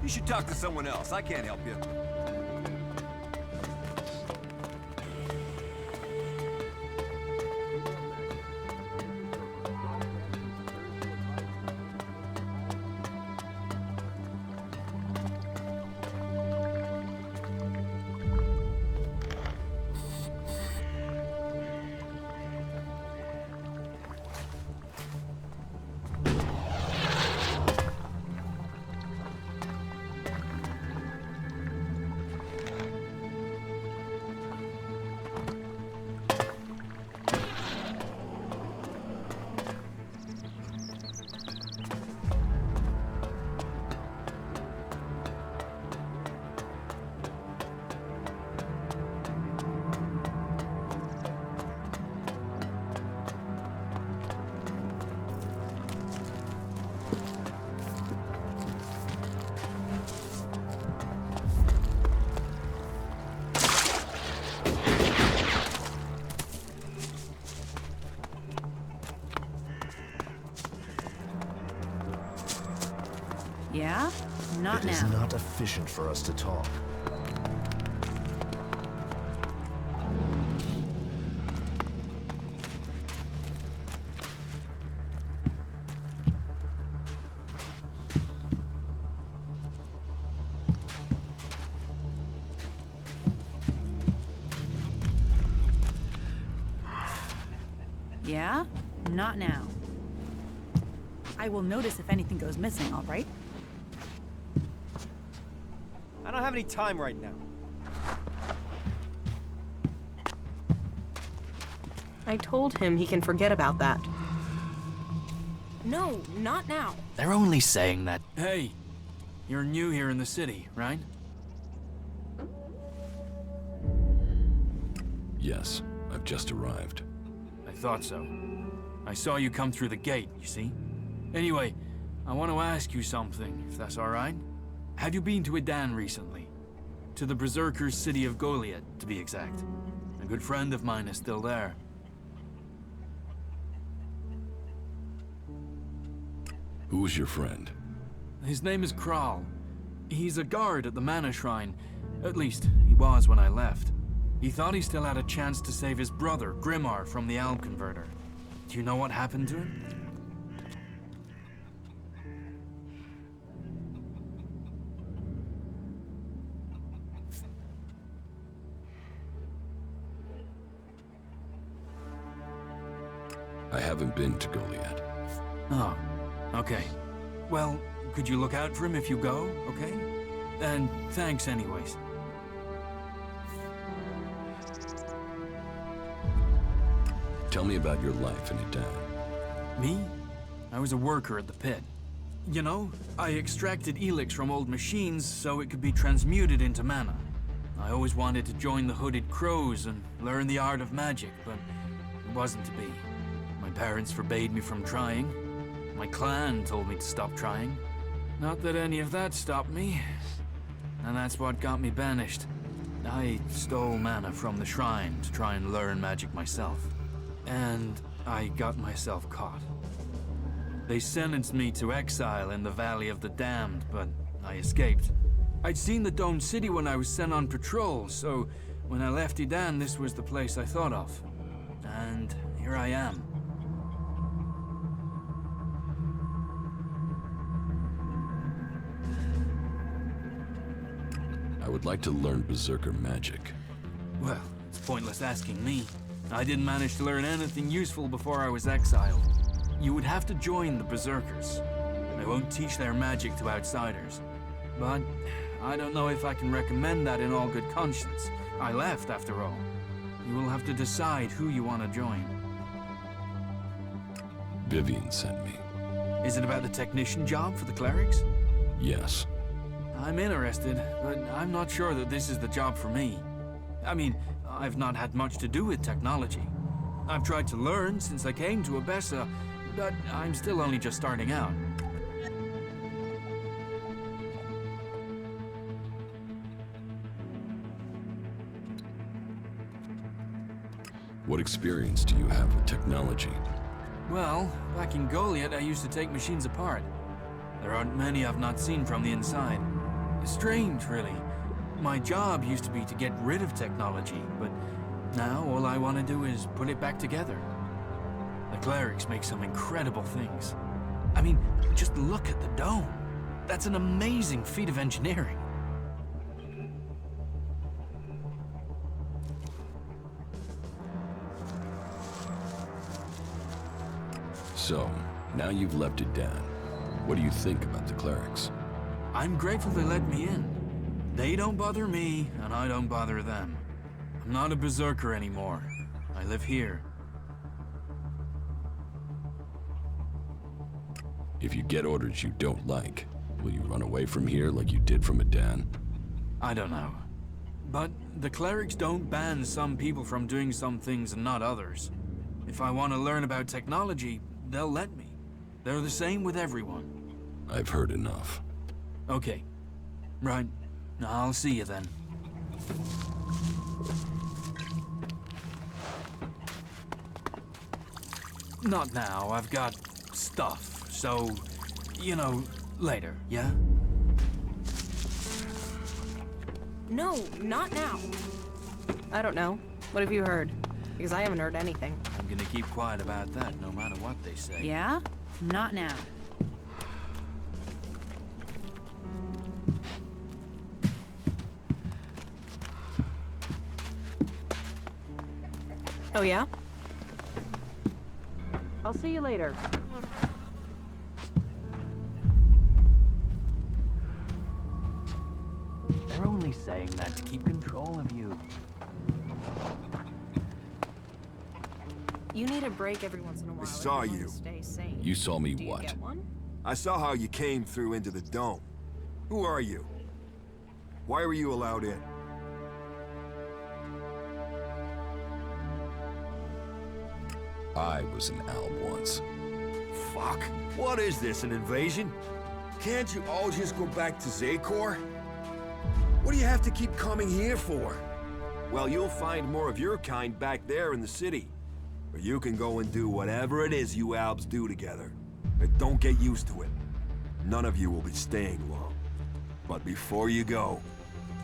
You should talk to someone else. I can't help you. Yeah? Not now. It is not efficient for us to talk. Yeah? Not now. I will notice if anything goes missing, all right? I don't have any time right now. I told him he can forget about that. No, not now. They're only saying that. Hey, you're new here in the city, right? Yes, I've just arrived. I thought so. I saw you come through the gate, you see? Anyway, I want to ask you something, if that's all right. Have you been to Edan recently? To the Berserker's city of Goliad, to be exact. A good friend of mine is still there. Who's your friend? His name is Kral. He's a guard at the Mana Shrine. At least, he was when I left. He thought he still had a chance to save his brother, Grimar, from the Alb Converter. Do you know what happened to him? I haven't been to Goliad. Oh, okay. Well, could you look out for him if you go, okay? And thanks anyways. Tell me about your life in Edan. Me? I was a worker at the pit. You know, I extracted ELEX from old machines so it could be transmuted into mana. I always wanted to join the Hooded Crows and learn the art of magic, but it wasn't to be. My parents forbade me from trying. My clan told me to stop trying. Not that any of that stopped me. And that's what got me banished. I stole mana from the shrine to try and learn magic myself. And I got myself caught. They sentenced me to exile in the Valley of the Damned, but I escaped. I'd seen the Domed City when I was sent on patrol, so when I left Edan, this was the place I thought of. And here I am. I would like to learn Berserker magic. Well, it's pointless asking me. I didn't manage to learn anything useful before I was exiled. You would have to join the Berserkers. They won't teach their magic to outsiders. But I don't know if I can recommend that in all good conscience. I left, after all. You will have to decide who you want to join. Vivian sent me. Is it about the technician job for the clerics? Yes. I'm interested, but I'm not sure that this is the job for me. I mean, I've not had much to do with technology. I've tried to learn since I came to Abessa, but I'm still only just starting out. What experience do you have with technology? Well, back in Goliad, I used to take machines apart. There aren't many I've not seen from the inside. Strange, really. My job used to be to get rid of technology, but now all I want to do is put it back together. The clerics make some incredible things. I mean, just look at the dome. That's an amazing feat of engineering. So, now you've left it down. What do you think about the clerics? I'm grateful they let me in. They don't bother me, and I don't bother them. I'm not a berserker anymore. I live here. If you get orders you don't like, will you run away from here like you did from Adan? I don't know. But the clerics don't ban some people from doing some things and not others. If I want to learn about technology, they'll let me. They're the same with everyone. I've heard enough. Okay. Right. I'll see you then. Not now. I've got stuff. So, you know, later, yeah? No, not now. I don't know. What have you heard? Because I haven't heard anything. I'm gonna keep quiet about that, no matter what they say. Yeah? Not now. Oh, yeah? I'll see you later. They're only saying that to keep control of you. You need a break every once in a while. I saw if you you. want to stay sane. You saw me Do you what? get one? I saw how you came through into the dome. Who are you? Why were you allowed in? I was an alb once. Fuck. What is this, an invasion? Can't you all just go back to Zakor? What do you have to keep coming here for? Well, you'll find more of your kind back there in the city. Or you can go and do whatever it is you Albs do together. But don't get used to it. None of you will be staying long. But before you go,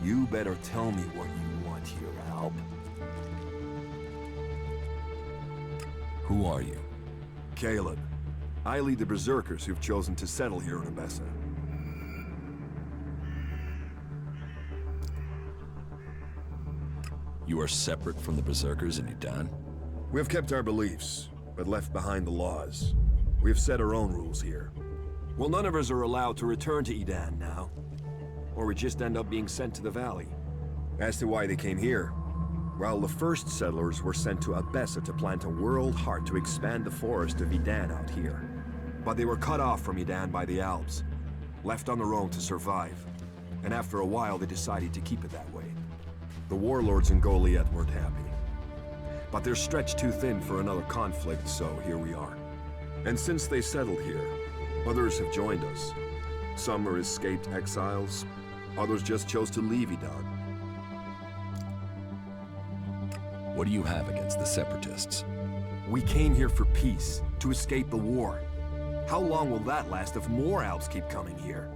you better tell me what you want here, Alb. Who are you? Caleb. I lead the Berserkers who've chosen to settle here in Abessa. You are separate from the Berserkers in Adan? We have kept our beliefs, but left behind the laws. We have set our own rules here. Well, none of us are allowed to return to Edan now. Or we just end up being sent to the valley. As to why they came here, well, the first settlers were sent to Abessa to plant a world heart to expand the forest of Edan out here. But they were cut off from Edan by the Alps, left on their own to survive. And after a while, they decided to keep it that way. The warlords in Goliath weren't happy. But they're stretched too thin for another conflict, so here we are. And since they settled here, others have joined us. Some are escaped exiles, others just chose to leave Edan. What do you have against the Separatists? We came here for peace, to escape the war. How long will that last if more Alps keep coming here?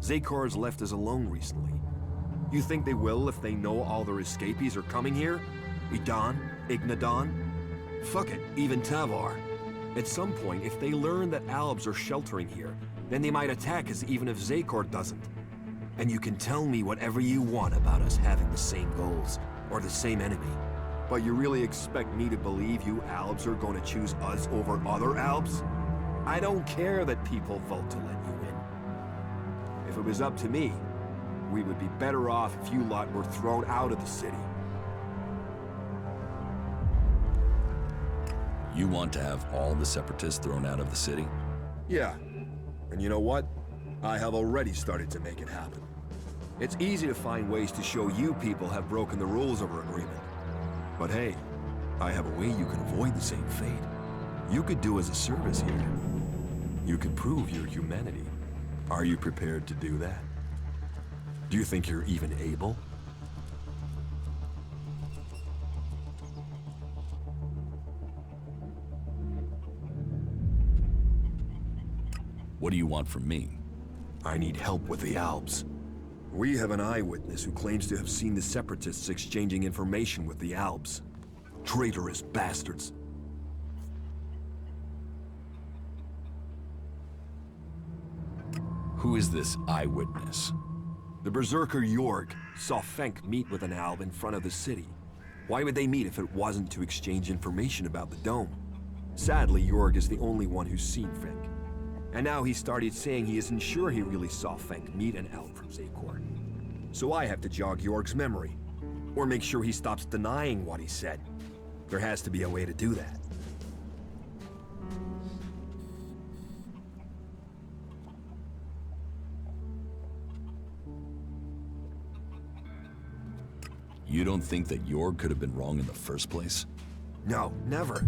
Zakor has left us alone recently. You think they will if they know all their escapees are coming here? Edan? Ignadon? Fuck it, even Tavar. At some point, if they learn that Albs are sheltering here, then they might attack us even if Zakor doesn't. And you can tell me whatever you want about us having the same goals, or the same enemy. But you really expect me to believe you Albs are going to choose us over other Albs? I don't care that people vote to let you in. If it was up to me, we would be better off if you lot were thrown out of the city. You want to have all the Separatists thrown out of the city? Yeah. And you know what? I have already started to make it happen. It's easy to find ways to show you people have broken the rules of our agreement. But hey, I have a way you can avoid the same fate. You could do us a service here. You could prove your humanity. Are you prepared to do that? Do you think you're even able? What do you want from me? I need help with the Alps. We have an eyewitness who claims to have seen the Separatists exchanging information with the Alps. Traitorous bastards. Who is this eyewitness? The Berserker Jorg saw Fenk meet with an Alb in front of the city. Why would they meet if it wasn't to exchange information about the dome? Sadly, Jorg is the only one who's seen Fenk. And now he started saying he isn't sure he really saw Fenk meet an Alb from Zakor. So I have to jog Jorg's memory. Or make sure he stops denying what he said. There has to be a way to do that. You don't think that Jorg could have been wrong in the first place? No, never.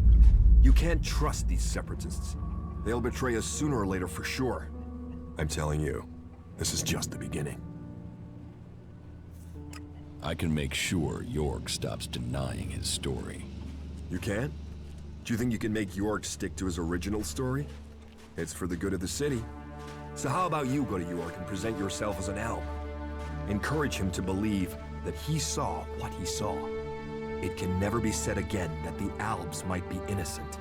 You can't trust these Separatists. They'll betray us sooner or later for sure. I'm telling you, this is just the beginning. I can make sure Jorg stops denying his story. You can? Do you think you can make Jorg stick to his original story? It's for the good of the city. So how about you go to Jorg and present yourself as an Alb? Encourage him to believe that he saw what he saw. It can never be said again that the Albs might be innocent.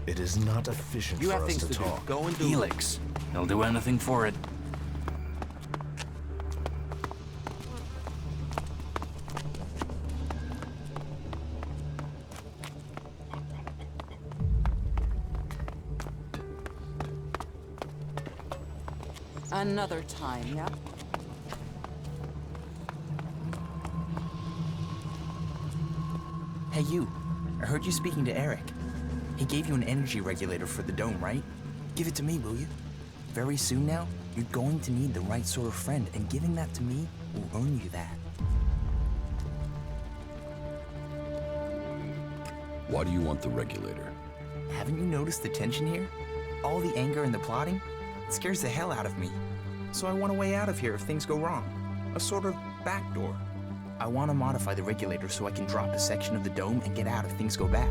It is not efficient You for have us things to to do. talk. Go and do ELEX. They'll do anything for it. Another time, yeah? Hey, you. I heard you speaking to Eric. He gave you an energy regulator for the dome, right? Give it to me, will you? Very soon now, you're going to need the right sort of friend, and giving that to me will earn you that. Why do you want the regulator? Haven't you noticed the tension here? All the anger and the plotting? It scares the hell out of me. So I want a way out of here if things go wrong. A sort of backdoor. I want to modify the regulator so I can drop a section of the dome and get out if things go bad.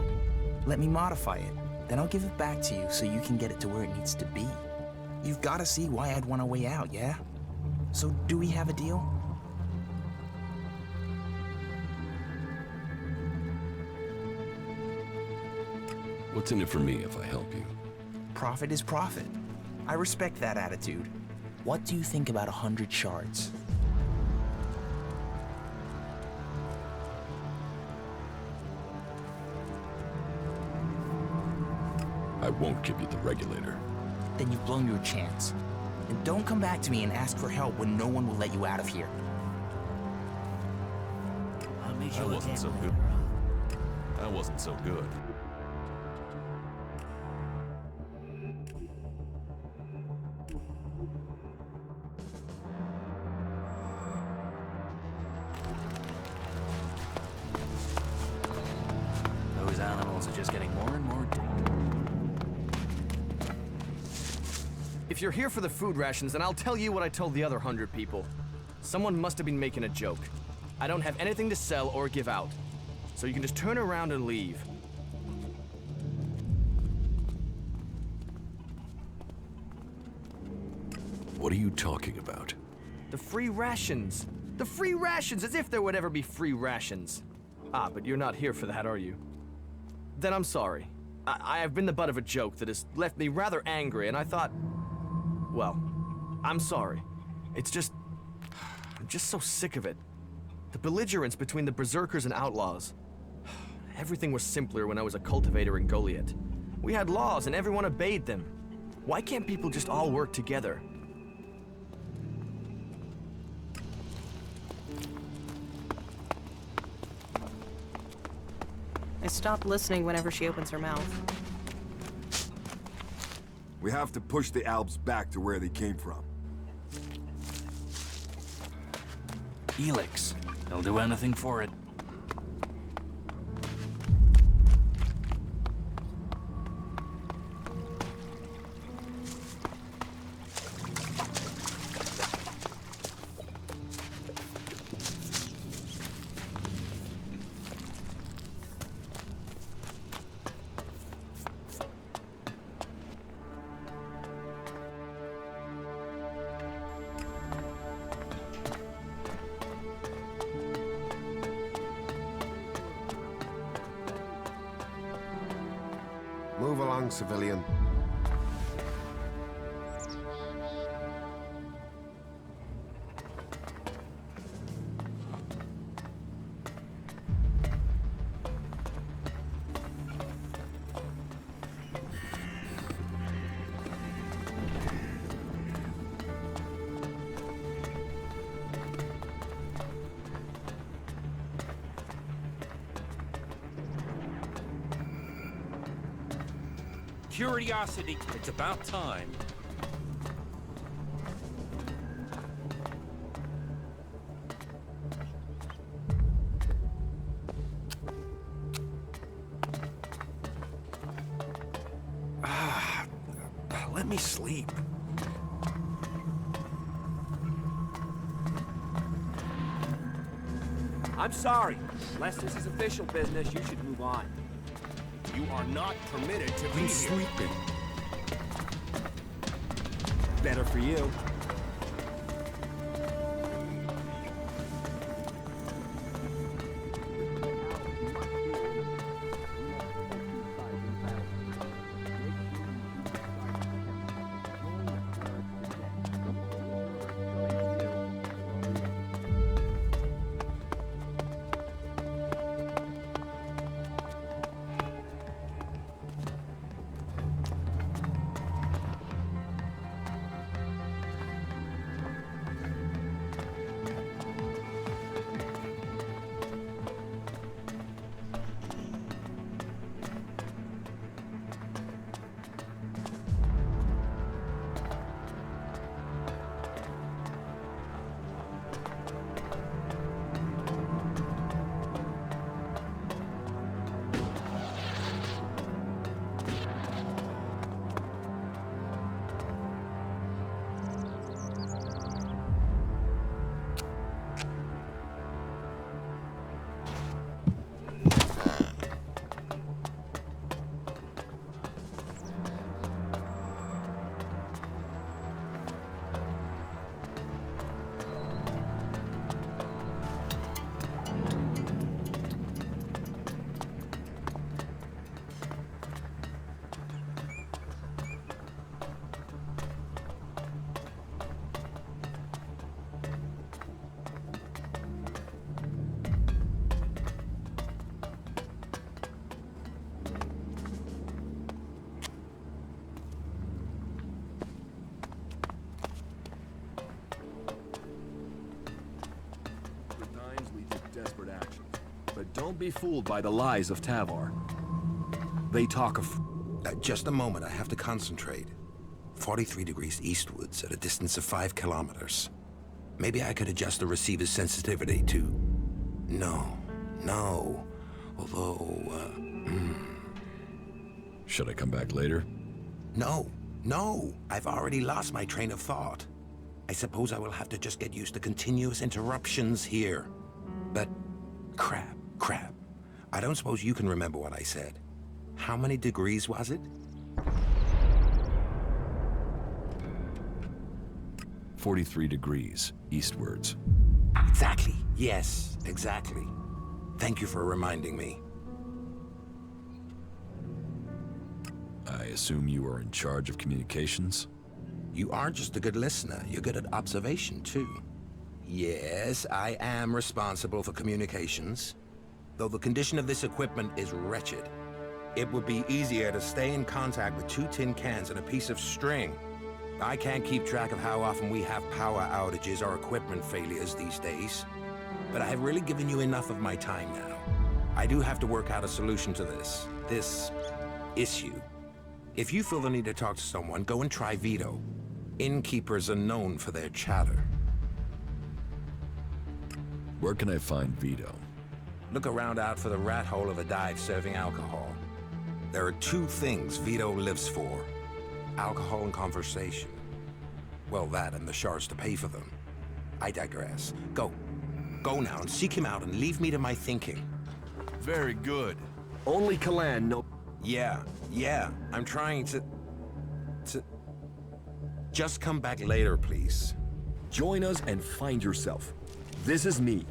Let me modify it. Then I'll give it back to you so you can get it to where it needs to be. You've got to see why I'd want a way out, yeah? So do we have a deal? What's in it for me if I help you? Profit is profit. I respect that attitude. What do you think about 100 shards? I won't give you the regulator. Then you've blown your chance. And don't come back to me and ask for help when no one will let you out of here. I'll make I wasn't so good. I wasn't so good. Those animals are just getting more and more dangerous. If you're here for the food rations, then I'll tell you what I told the other 100 people. Someone must have been making a joke. I don't have anything to sell or give out. So you can just turn around and leave. What are you talking about? The free rations. The free rations, as if there would ever be free rations. Ah, but you're not here for that, are you? Then I'm sorry. I have been the butt of a joke that has left me rather angry, and I thought... Well, I'm sorry. It's just... I'm just so sick of it. The belligerence between the berserkers and outlaws. Everything was simpler when I was a cultivator in Goliath. We had laws and everyone obeyed them. Why can't people just all work together? I stop listening whenever she opens her mouth. We have to push the Alps back to where they came from. ELEX. They'll do anything for it. wrong, civilian. Curiosity. It's about time. Let me sleep. I'm sorry. Unless this is official business, you should move on. You are not permitted to be He's sleeping. Better for you. Desperate actions. But don't be fooled by the lies of Tavar. They talk of... Just a moment, I have to concentrate. 43 degrees eastwards at a distance of 5 kilometers. Maybe I could adjust the receiver's sensitivity to... No. Although, Should I come back later? No. I've already lost my train of thought. I suppose I will have to just get used to continuous interruptions here. But crap. I don't suppose you can remember what I said. How many degrees was it? 43 degrees eastwards. Exactly. Yes, exactly. Thank you for reminding me. I assume you are in charge of communications? You aren't just a good listener, you're good at observation, too. Yes, I am responsible for communications. Though the condition of this equipment is wretched. It would be easier to stay in contact with 2 tin cans and a piece of string. I can't keep track of how often we have power outages or equipment failures these days. But I have really given you enough of my time now. I do have to work out a solution to this issue. If you feel the need to talk to someone, go and try Vito. Innkeepers are known for their chatter. Where can I find Vito? Look around out for the rat hole of a dive serving alcohol. There are 2 things Vito lives for. Alcohol and conversation. Well, that and the shards to pay for them. I digress. Go now and seek him out and leave me to my thinking. Very good. Only Kalan know... Yeah. I'm trying to... Just come back later, please. Join us and find yourself. This is me,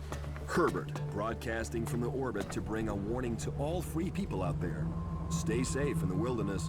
Herbert, broadcasting from the orbit to bring a warning to all free people out there. Stay safe in the wilderness.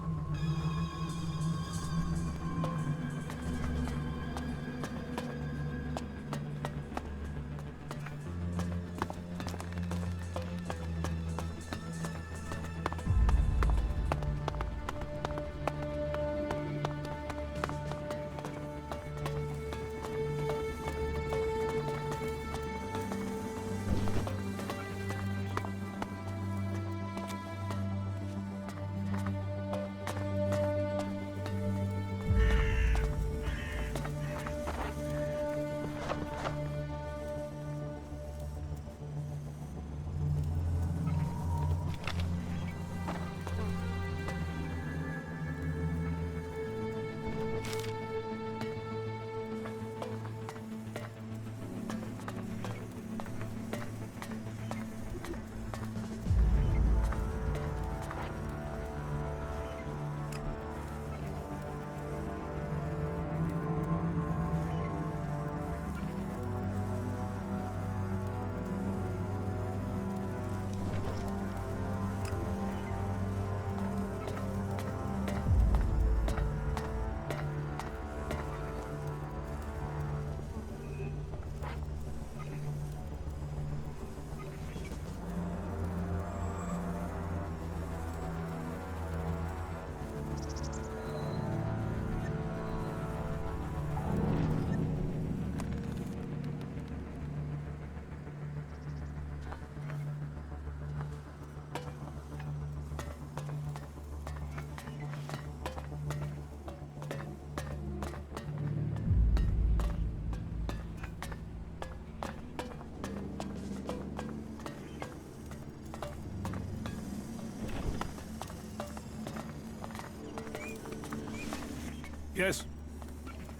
Yes?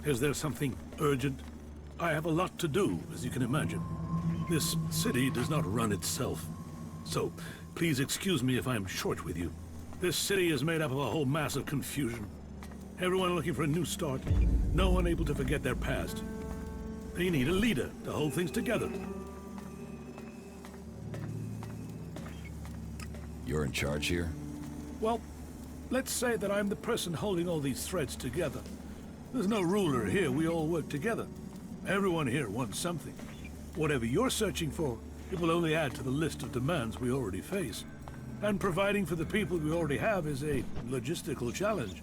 Is there something urgent? I have a lot to do, as you can imagine. This city does not run itself. So, please excuse me if I'm short with you. This city is made up of a whole mass of confusion. Everyone looking for a new start. No one able to forget their past. They need a leader to hold things together. You're in charge here? Well, let's say that I'm the person holding all these threads together. There's no ruler here, we all work together. Everyone here wants something. Whatever you're searching for, it will only add to the list of demands we already face. And providing for the people we already have is a logistical challenge.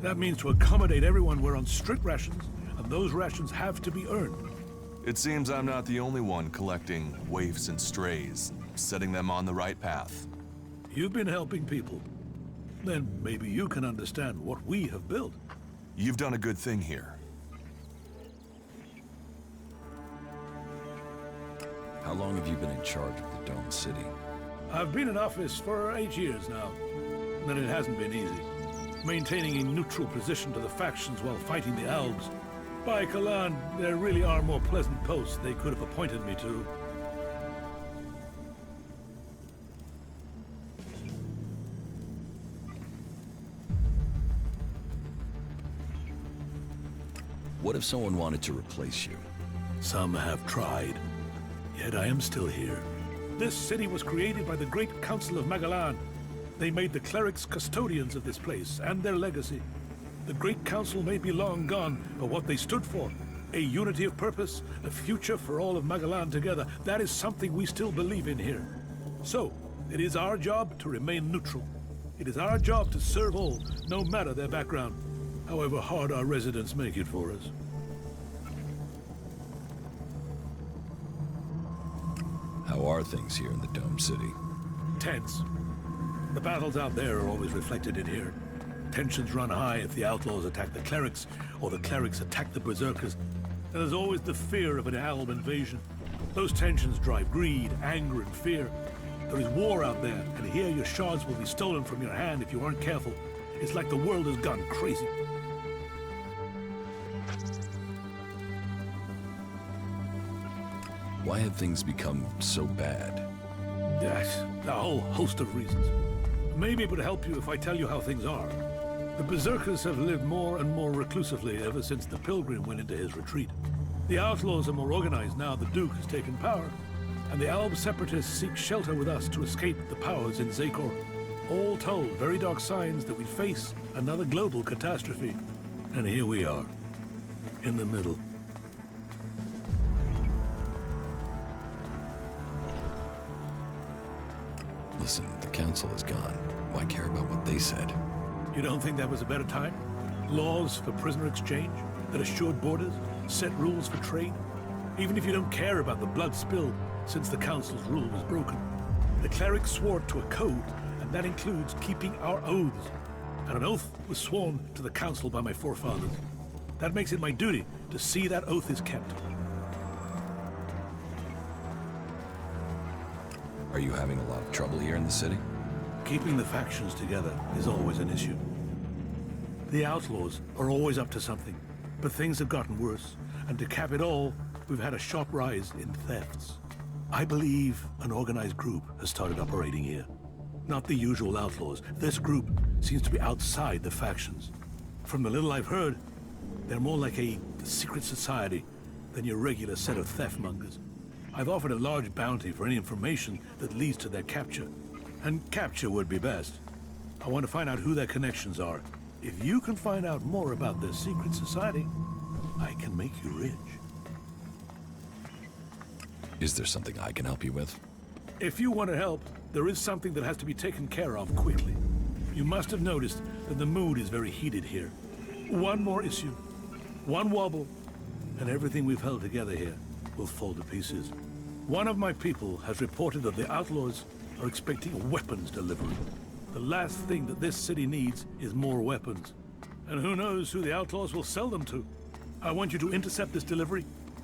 That means to accommodate everyone we're on strict rations, and those rations have to be earned. It seems I'm not the only one collecting waifs and strays, setting them on the right path. You've been helping people. Then maybe you can understand what we have built. You've done a good thing here. How long have you been in charge of the Dome City? I've been in office for 8 years now, and it hasn't been easy. Maintaining a neutral position to the factions while fighting the Albs. By Kalan, there really are more pleasant posts they could have appointed me to. What if someone wanted to replace you? Some have tried, yet I am still here. This city was created by the Great Council of Magalan. They made the clerics custodians of this place and their legacy. The Great Council may be long gone, but what they stood for, a unity of purpose, a future for all of Magalan together, that is something we still believe in here. So, it is our job to remain neutral. It is our job to serve all, no matter their background, however hard our residents make it for us. How are things here in the Dome City? Tense. The battles out there are always reflected in here. Tensions run high if the outlaws attack the clerics, or the clerics attack the berserkers. And there's always the fear of an Alb invasion. Those tensions drive greed, anger, and fear. There is war out there, and here your shards will be stolen from your hand if you aren't careful. It's like the world has gone crazy. Why have things become so bad? Yes, a whole host of reasons. Maybe it would help you if I tell you how things are. The berserkers have lived more and more reclusively ever since the pilgrim went into his retreat. The outlaws are more organized now the Duke has taken power, and the Alb separatists seek shelter with us to escape the powers in Zakor. All told, very dark signs that we face another global catastrophe. And here we are, in the middle. Listen, the council is gone. Why care about what they said? You don't think that was a better time? Laws for prisoner exchange that assured borders, set rules for trade? Even if you don't care about the blood spilled since the council's rule was broken. The clerics swore to a code, and that includes keeping our oaths. And an oath was sworn to the council by my forefathers. That makes it my duty to see that oath is kept. Are you having a lot of trouble here in the city? Keeping the factions together is always an issue. The outlaws are always up to something, but things have gotten worse, and to cap it all, we've had a sharp rise in thefts. I believe an organized group has started operating here. Not the usual outlaws. This group seems to be outside the factions. From the little I've heard, they're more like a secret society than your regular set of theft mongers. I've offered a large bounty for any information that leads to their capture. And capture would be best. I want to find out who their connections are. If you can find out more about their secret society, I can make you rich. Is there something I can help you with? If you want to help, there is something that has to be taken care of quickly. You must have noticed that the mood is very heated here. One more issue, one wobble, and everything we've held together here will fall to pieces. One of my people has reported that the outlaws are expecting a weapons delivery. The last thing that this city needs is more weapons. And who knows who the outlaws will sell them to. I want you to intercept this delivery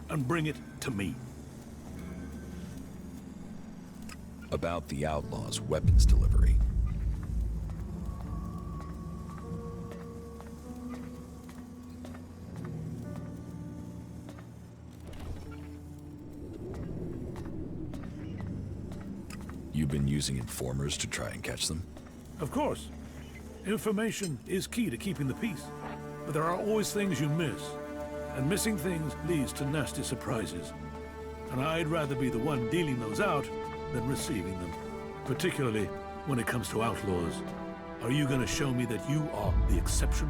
and bring it to me. About the outlaws' weapons delivery. You've been using informers to try and catch them? Of course. Information is key to keeping the peace. But there are always things you miss. And missing things leads to nasty surprises. And I'd rather be the one dealing those out than receiving them. Particularly when it comes to outlaws. Are you going to show me that you are the exception?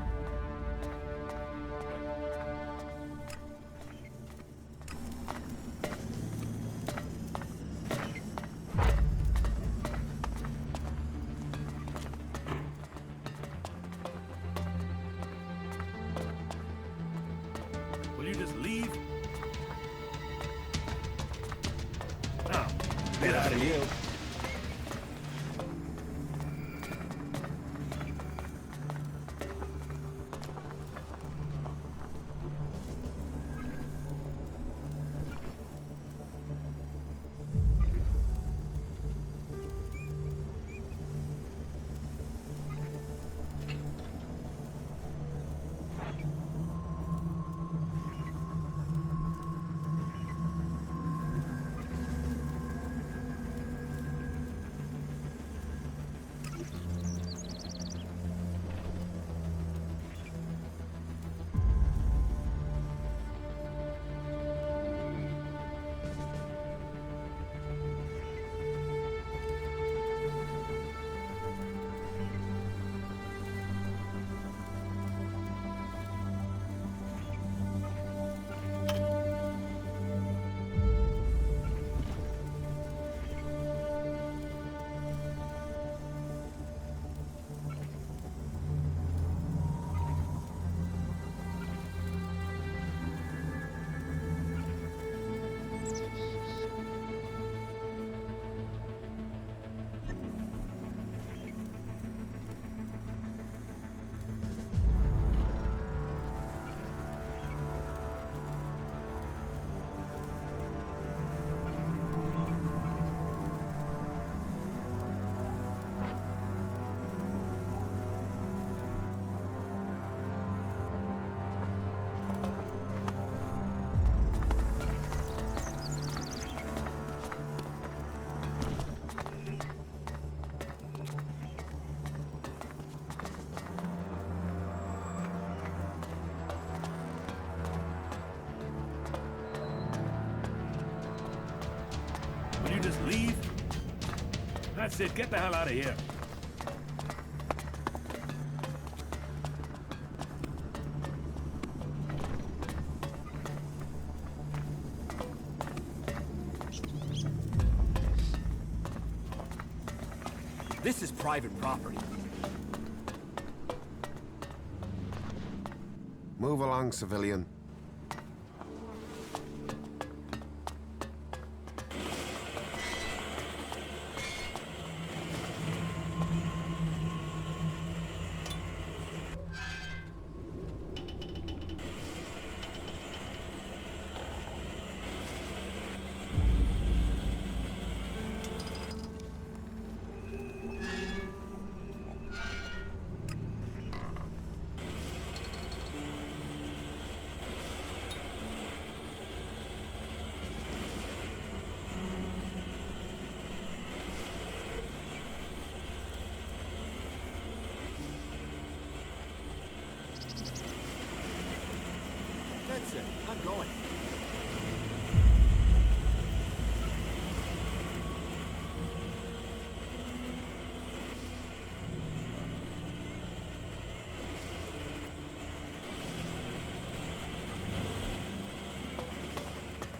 Will you just leave? Now, get out of here. Will you just leave? That's it. Get the hell out of here. This is private property. Move along, civilian. say. I'm going.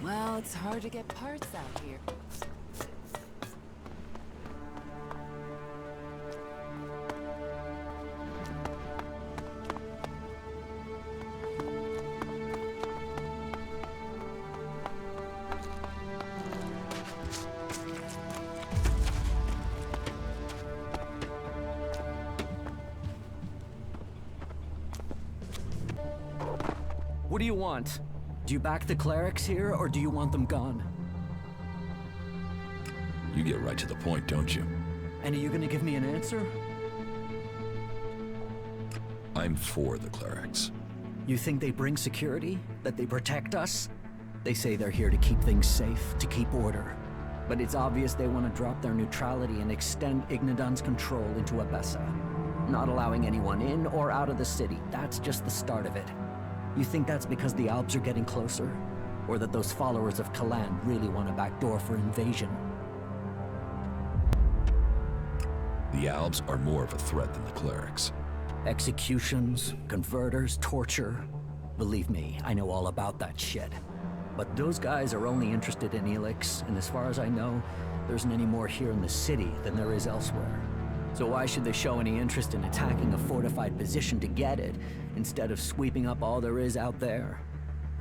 Well, it's hard to get parts out here. What do you want? Do you back the clerics here, or do you want them gone? You get right to the point, don't you? And are you gonna give me an answer? I'm for the clerics. You think they bring security? That they protect us? They say they're here to keep things safe, to keep order. But it's obvious they want to drop their neutrality and extend Ignadon's control into Abessa. Not allowing anyone in or out of the city. That's just the start of it. You think that's because the Alps are getting closer? Or that those followers of Kalan really want a backdoor for invasion? The Alps are more of a threat than the clerics. Executions, converters, torture. Believe me, I know all about that shit. But those guys are only interested in ELEX, and as far as I know, there isn't any more here in the city than there is elsewhere. So why should they show any interest in attacking a fortified position to get it, instead of sweeping up all there is out there?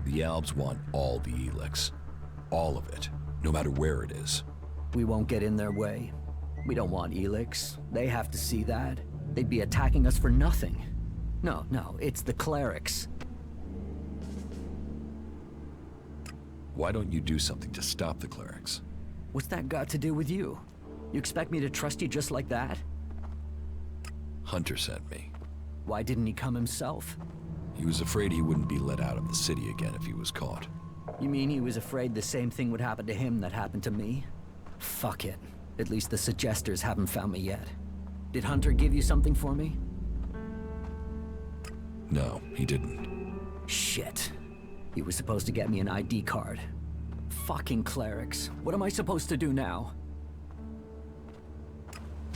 The Alps want all the ELEX. All of it, no matter where it is. We won't get in their way. We don't want ELEX. They have to see that. They'd be attacking us for nothing. No, it's the clerics. Why don't you do something to stop the clerics? What's that got to do with you? You expect me to trust you just like that? Hunter sent me. Why didn't he come himself? He was afraid he wouldn't be let out of the city again if he was caught. You mean he was afraid the same thing would happen to him that happened to me? Fuck it. At least the suggesters haven't found me yet. Did Hunter give you something for me? No, he didn't. Shit. He was supposed to get me an ID card. Fucking clerics. What am I supposed to do now?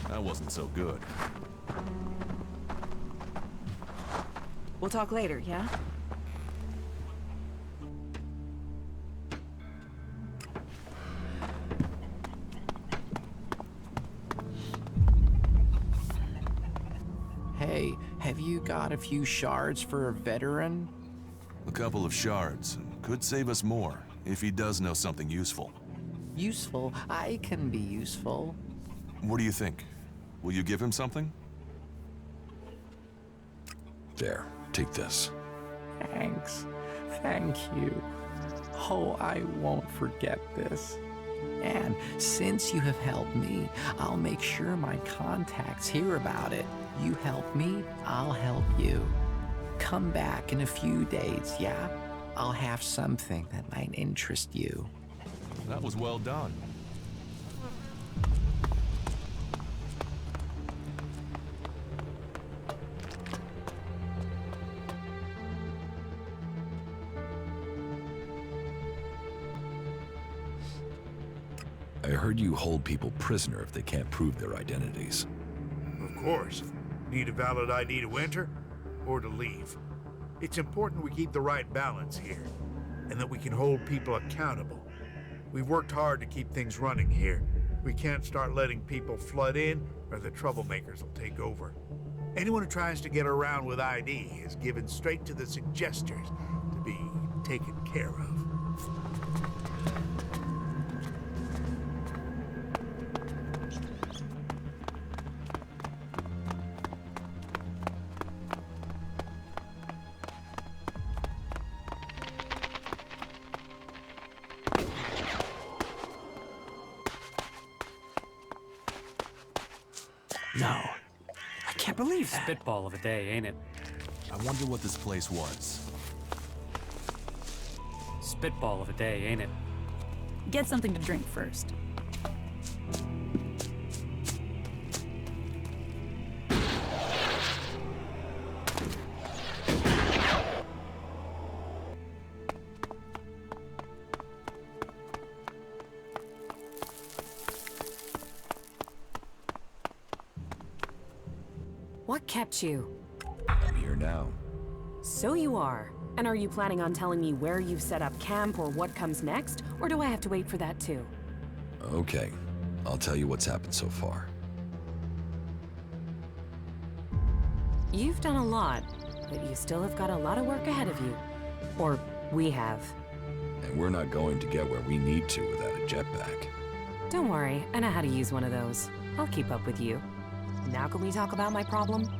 That wasn't so good. We'll talk later, yeah? Hey, have you got a few shards for a veteran? A couple of shards. Could save us more, if he does know something useful. Useful? I can be useful. What do you think? Will you give him something? There, take this. Thanks. Thank you. Oh, I won't forget this. And since you have helped me, I'll make sure my contacts hear about it. You help me, I'll help you. Come back in a few days, yeah? I'll have something that might interest you. That was well done. I heard you hold people prisoner if they can't prove their identities. Of course. Need a valid ID to enter or to leave. It's important we keep the right balance here, and that we can hold people accountable. We've worked hard to keep things running here. We can't start letting people flood in, or the troublemakers will take over. Anyone who tries to get around with ID is given straight to the suggesters to be taken care of. No. I can't believe that. Spitball of a day, ain't it? I wonder what this place was. Spitball of a day, ain't it? Get something to drink first. What kept you? I'm here now. So you are. And are you planning on telling me where you've set up camp or what comes next? Or do I have to wait for that too? Okay, I'll tell you what's happened so far. You've done a lot, but you still have got a lot of work ahead of you. Or we have. And we're not going to get where we need to without a jetpack. Don't worry, I know how to use one of those. I'll keep up with you. Now can we talk about my problem?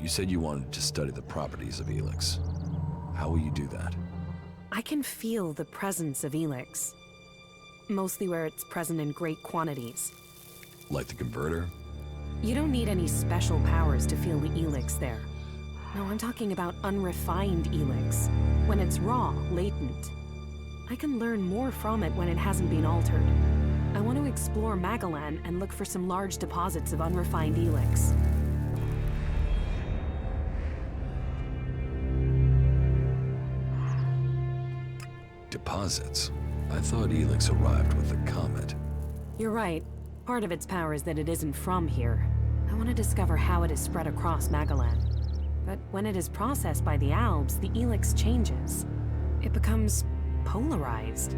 You said you wanted to study the properties of ELEX. How will you do that? I can feel the presence of ELEX. Mostly where it's present in great quantities. Like the converter? You don't need any special powers to feel the ELEX there. No, I'm talking about unrefined ELEX. When it's raw, latent. I can learn more from it when it hasn't been altered. I want to explore Magalan and look for some large deposits of unrefined ELEX. Deposits? I thought ELEX arrived with the comet. You're right. Part of its power is that it isn't from here. I want to discover how it is spread across Magalan. But when it is processed by the Alps, the ELEX changes. It becomes polarized.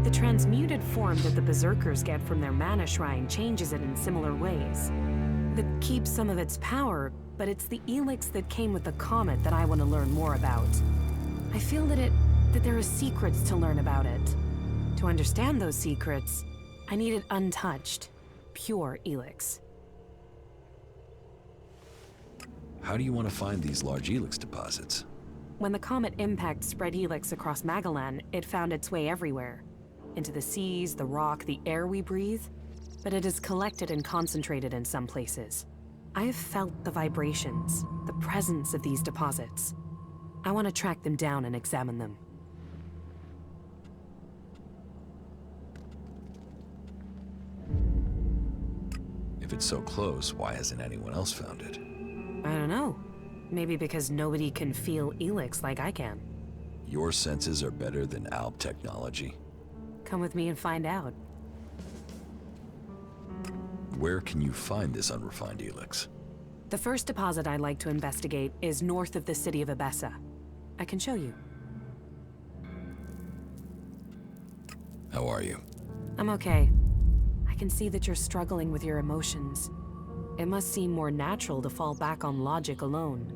The transmuted form that the Berserkers get from their mana shrine changes it in similar ways. That keeps some of its power, but it's the ELEX that came with the comet that I want to learn more about. I feel that there are secrets to learn about it. To understand those secrets, I need it untouched, pure ELEX. How do you want to find these large ELEX deposits? When the comet impact spread ELEX across Magalan, it found its way everywhere. Into the seas, the rock, the air we breathe. But it is collected and concentrated in some places. I have felt the vibrations, the presence of these deposits. I want to track them down and examine them. If it's so close, why hasn't anyone else found it? I don't know. Maybe because nobody can feel ELEX like I can. Your senses are better than Alp technology. Come with me and find out. Where can you find this unrefined ELEX? The first deposit I'd like to investigate is north of the city of Abessa. I can show you. How are you? I'm okay. I can see that you're struggling with your emotions. It must seem more natural to fall back on logic alone.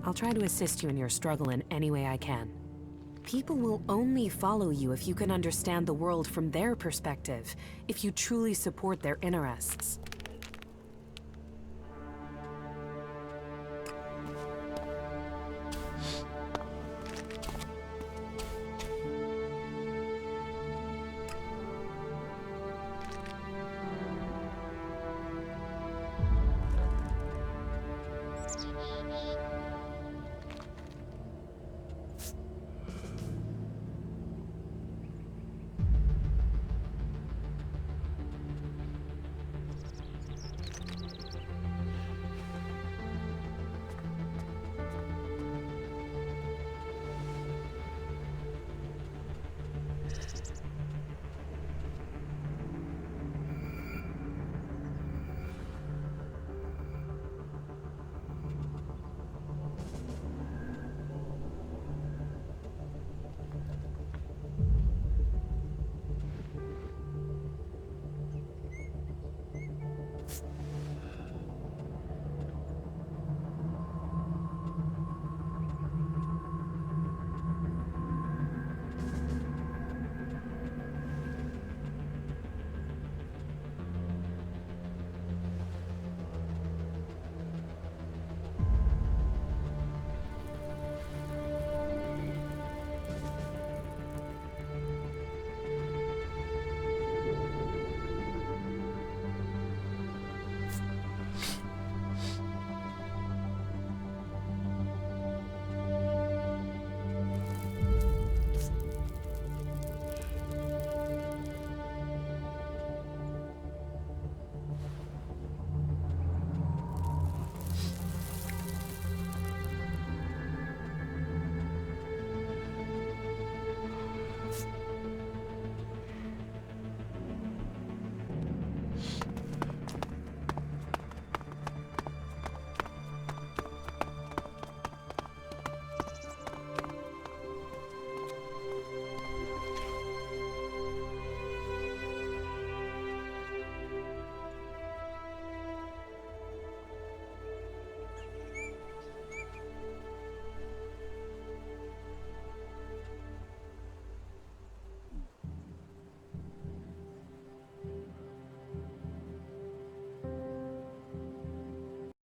I'll try to assist you in your struggle in any way I can. People will only follow you if you can understand the world from their perspective, if you truly support their interests.